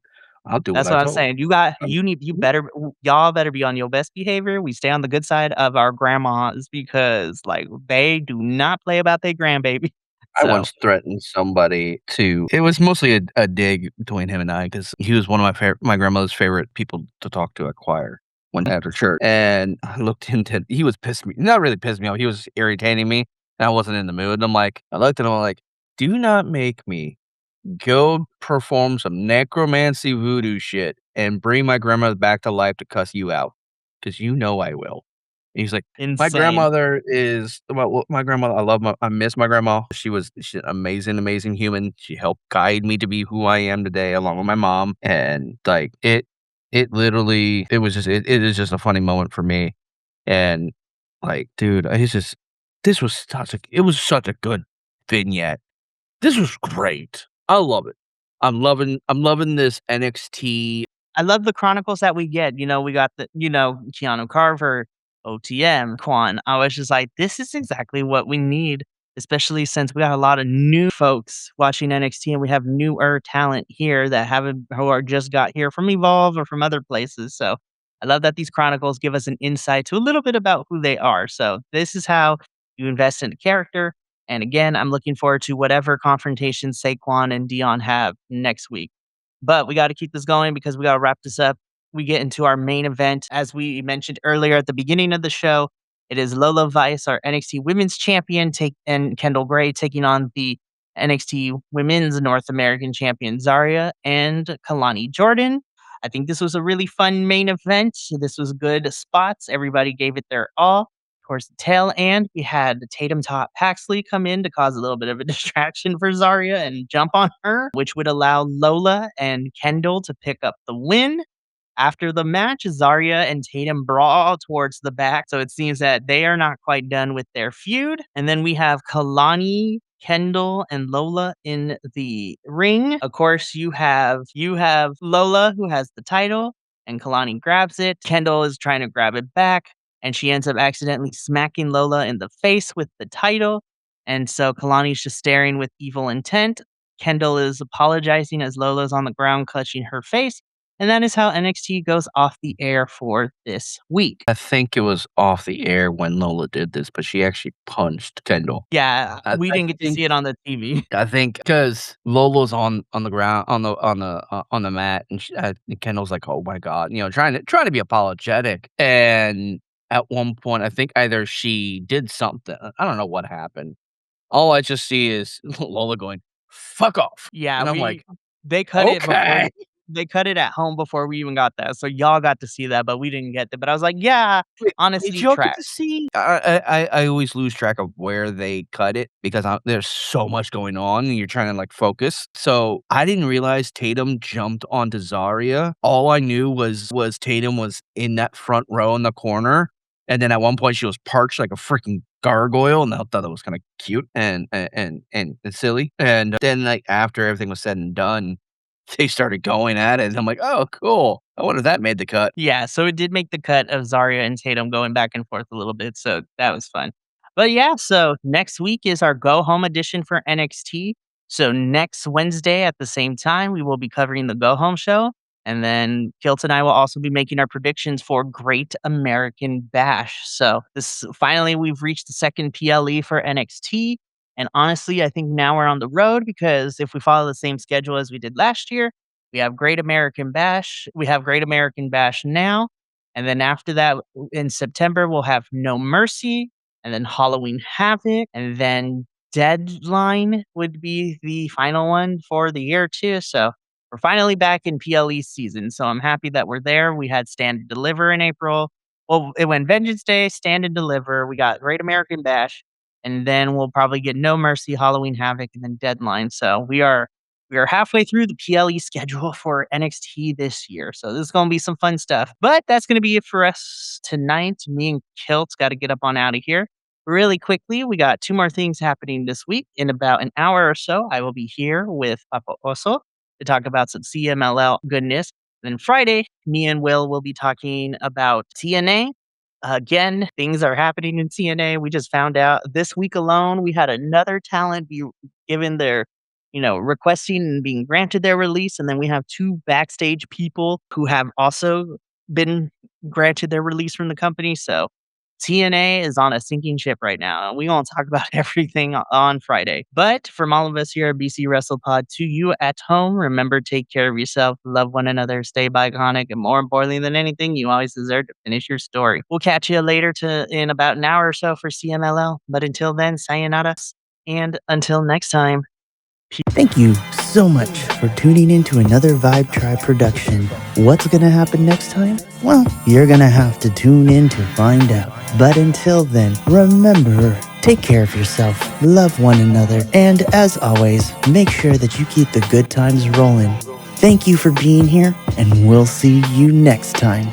Speaker 2: I'll do what
Speaker 1: That's
Speaker 2: I
Speaker 1: what I'm
Speaker 2: told.
Speaker 1: saying.
Speaker 2: Um,
Speaker 1: You better y'all better be on your best behavior. We stay on the good side of our grandmas because, like, they do not play about their grandbaby.
Speaker 2: I
Speaker 1: So,
Speaker 2: once threatened somebody to it was mostly a dig between him and I, because he was one of my grandmother's favorite people to talk to at choir one after church, and I looked into he was pissed me not really pissed me off, he was irritating me, and I wasn't in the mood, and I looked at him, I'm like, "Do not make me go perform some necromancy voodoo shit and bring my grandmother back to life to cuss you out, because you know I will." And he's like, "My
Speaker 1: insane.
Speaker 2: grandmother is" well, my grandmother, I miss my grandma. She's an amazing, amazing human. She helped guide me to be who I am today along with my mom, and, like, it literally it is just a funny moment for me, and, like, dude, it's just it was such a good vignette. This was great. I love it. I'm loving this NXT.
Speaker 1: I love the chronicles that we get. We got Keanu Carver, OTM, Quan. I was just like, this is exactly what we need, especially since we got a lot of new folks watching NXT and we have newer talent here that haven't who are just got here from Evolve or from other places. So I love that these chronicles give us an insight to a little bit about who they are. So this is how you invest in a character. And again, I'm looking forward to whatever confrontations Saquon and Dion have next week. But we gotta keep this going because we gotta wrap this up. We get into our main event. As we mentioned earlier at the beginning of the show, it is Lola Vice, our NXT Women's Champion, and Kendall Gray taking on the NXT Women's North American Champion Zarya and Kalani Jordan. I think this was a really fun main event. This was good spots. Everybody gave it their all. Towards the tail end, we had Tatum Top Paxley come in to cause a little bit of a distraction for Zarya and jump on her, which would allow Lola and Kendall to pick up the win. After the match, Zarya and Tatum brawl towards the back, so it seems that they are not quite done with their feud. And then we have Kalani, Kendall, and Lola in the ring. Of course, you have Lola who has the title, and Kalani grabs it. Kendall is trying to grab it back, and she ends up accidentally smacking Lola in the face with the title. And so Kalani's just staring with evil intent. Kendall is apologizing as Lola's on the ground clutching her face. And that is how NXT goes off the air for this week.
Speaker 2: I think it was off the air when Lola did this, but she actually punched Kendall.
Speaker 1: Yeah,
Speaker 2: I
Speaker 1: we
Speaker 2: I
Speaker 1: didn't get to
Speaker 2: think
Speaker 1: see it on the TV.
Speaker 2: I think because Lola's on the ground on the mat, and Kendall's like, "Oh my god," trying to be apologetic, and at one point, I think either she did something, I don't know what happened. All I just see is Lola going, "Fuck off,"
Speaker 1: Yeah,
Speaker 2: and I'm
Speaker 1: we
Speaker 2: like,
Speaker 1: they cut it before
Speaker 2: "Okay."
Speaker 1: they cut it at home before we even got that, so y'all got to see that, but we didn't get that. But I was like, "Yeah,
Speaker 2: Wait, did
Speaker 1: honestly,
Speaker 2: y'all get
Speaker 1: trash."
Speaker 2: to see I always lose track of where they cut it because there's so much going on and you're trying to, like, focus. So, I didn't realize Tatum jumped onto Zarya. All I knew was Tatum was in that front row in the corner, and then at one point she was perched like a freaking gargoyle, and I thought that was kinda cute and silly. And then, like, after everything was said and done, they started going at it, and I'm like, "Oh, cool. I wonder if that made the cut."
Speaker 1: Yeah, so it did make the cut of Zarya and Tatum going back and forth a little bit, so that was fun. But yeah, so next week is our go home edition for NXT. So next Wednesday at the same time, we will be covering the go home show. And then Kilt and I will also be making our predictions for Great American Bash. So this finally we've reached the second PLE for NXT. And honestly, I think now we're on the road because if we follow the same schedule as we did last year, we have Great American Bash. We have Great American Bash now. And then after that, in September, we'll have No Mercy, and then Halloween Havoc, and then Deadline would be the final one for the year, too. So we're finally back in PLE season. So I'm happy that we're there. We had Stand and Deliver in April. Well, it went Vengeance Day, Stand and Deliver. We got Great American Bash, and then we'll probably get No Mercy, Halloween Havoc, and then Deadline. So we are halfway through the PLE schedule for NXT this year, so this is gonna be some fun stuff. But that's gonna be it for us tonight. Me and Kilt's gotta get up on out of here. Really quickly, we got 2 more things happening this week. In about an hour or so, I will be here with Papa Oso to talk about some CMLL goodness. Then Friday, me and Will be talking about TNA. Again, things are happening in TNA. We just found out this week alone, we had another talent be given their requesting and being granted their release. And then we have 2 backstage people who have also been granted their release from the company. So TNA is on a sinking ship right now. And we won't talk about everything on Friday. But from all of us here at BC WrestlePod to you at home, remember, take care of yourself, love one another, stay iconic, and more importantly than anything, you always deserve to finish your story. We'll catch you later in about an hour or so for CMLL. But until then, sayonara. And until next time.
Speaker 3: Thank you so much for tuning in to another Vibe Tribe production. What's gonna happen next time? Well, you're gonna have to tune in to find out. But until then, remember, take care of yourself, love one another, and as always, make sure that you keep the good times rolling. Thank you for being here, and we'll see you next time.